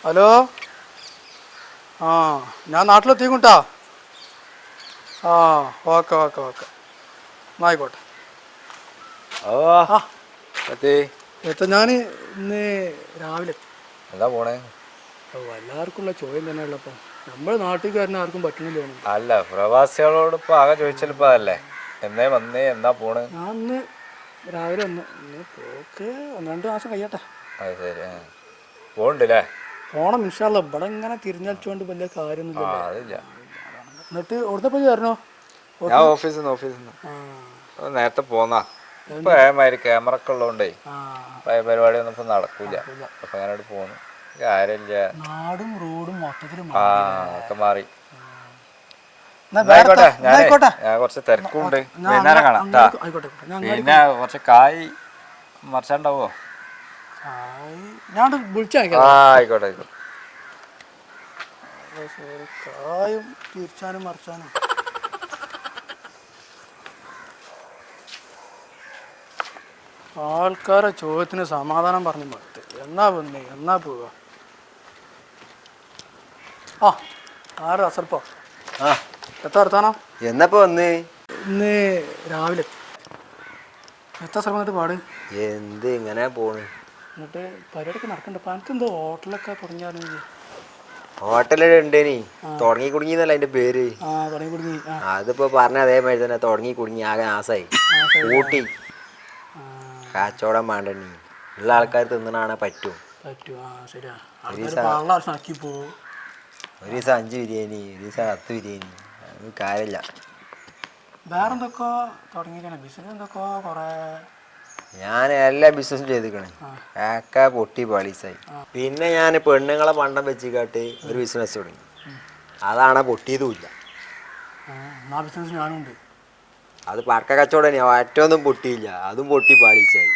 Hello. ആ ഞാൻ നാട്ടിലെത്തിക്കൂട്ടാ. ആ ഓക്കെ ഓക്കെ ഓക്കെ എന്നാൽ ആയിക്കോട്ടെ. ഓ ആ എത്തി. ഞാൻ ഇന്ന് രാവിലെ എന്താ പോണേ? എല്ലാവർക്കുള്ള ചോദ്യം തന്നെ ഉള്ളപ്പോൾ നമ്മൾ നാട്ടുകാരന് ആർക്കും പറ്റണില്ല തോന്നുന്നുണ്ട്. അല്ല, പ്രവാസികളോട് ഇപ്പൊ ആകെ ചോദിച്ചപ്പോ അതല്ലേ എന്നേ വന്നേ എന്നാ പോണ്. ഞാൻ ഇന്ന് രാവിലെ വന്നു. ഇന്ന് പോക്ക് 1-2 മാസം കഴിയട്ടെ. അത് ശരി. പോണ്ടല്ലേ? പോണം ഇൻഷാ അല്ലാ. ഇവിടെ ഇങ്ങനെ തിരിഞ്ഞടിച്ചുകൊണ്ട് വലിയ കാര്യമൊന്നുമില്ലല്ലേ. അതില്ല. എന്നിട്ട് എവിടുത്തെ പോയി വരണോ? ഞാൻ ഓഫീസിന്ന് നേരത്തെ പോന്നാ. ഇപ്പൊ ഏമാതിരി ക്യാമറ ഒക്കെ ഉള്ളതുകൊണ്ടേ പരിപാടിയൊന്നും ഇപ്പൊ നടക്കൂല. അപ്പൊ ഞാനോട് പോന്നു. കാര്യമില്ല. നാടും റോഡും മൊത്തത്തിൽ ഒക്കെ മാറി. ആയിക്കോട്ടെ, ഞാൻ കുറച്ച് തിരക്കുണ്ട്. വൈകുന്നേരം കാണാം. പിന്നെ കുറച്ച് കായ് മറിച്ചാണ്ടാവോ? ഞാൻ വിളിച്ചാ ആയിക്കോട്ടെ ആയിക്കോട്ടെ. കായും തിരിച്ചാനും മറിച്ചാനും. ആൾക്കാരെ ചോദ്യത്തിന് സമാധാനം പറഞ്ഞു മടുത്ത്. എന്നാ വന്നേ എന്നാ പോവുക? ആ ആറ് അസർപ്പോ എത്ര വർത്താനം? എന്നപ്പോ വന്ന്? ഇന്ന് രാവിലെ. എത്ര സ്ഥലം പാട്? എന്ത് ഇങ്ങനെ പോണ്? എന്നിട്ട് പരിപാടിയൊക്കെ നടക്കണ്ട. അപ്പം എനിക്കെന്തോ ഹോട്ടലൊക്കെ തുടങ്ങിയാലും. ഹോട്ടല് ഉണ്ടേനി. തുടങ്ങി കുടുങ്ങിന്നല്ല അതിന്റെ പേര്. തുടങ്ങി കുടുങ്ങി. അതിപ്പോ പറഞ്ഞ അതേമാതിരി തന്നെ തുടങ്ങി കുടുങ്ങി ആകെ നാസായി. കൂട്ടി കച്ചവടം വേണ്ടീ ഉള്ള ആൾക്കാർ തിന്നണാണെ പറ്റും. ശരിയാ. ഒരു ഒരു ദിവസം 5 ബിരിയാണി, ഒരു ദിവസം 10 ബിരിയാണി. അത് കാര്യമില്ല. വേറെന്തൊക്കെ തുടങ്ങിയിരിക്കണേ ബിസിനസ് എന്തൊക്കെ കുറേ. ഞാൻ എല്ലാ ബിസിനസ്സും ചെയ്തിക്കണേ. ഒക്കെ പൊട്ടി പാളീസായി. പിന്നെ ഞാൻ പെണ്ണുങ്ങളെ പണ്ടം വെച്ചിക്കാട്ട് ഒരു ബിസിനസ് തുടങ്ങി. അതാണ് പൊട്ടിയതുമില്ല. ബിസിനസ് ഞാനുണ്ട്. അത് പടക്ക കച്ചവടം തന്നെയാണ്. ഒറ്റൊന്നും പൊട്ടിയില്ല. അതും പൊട്ടി പാളീസായി.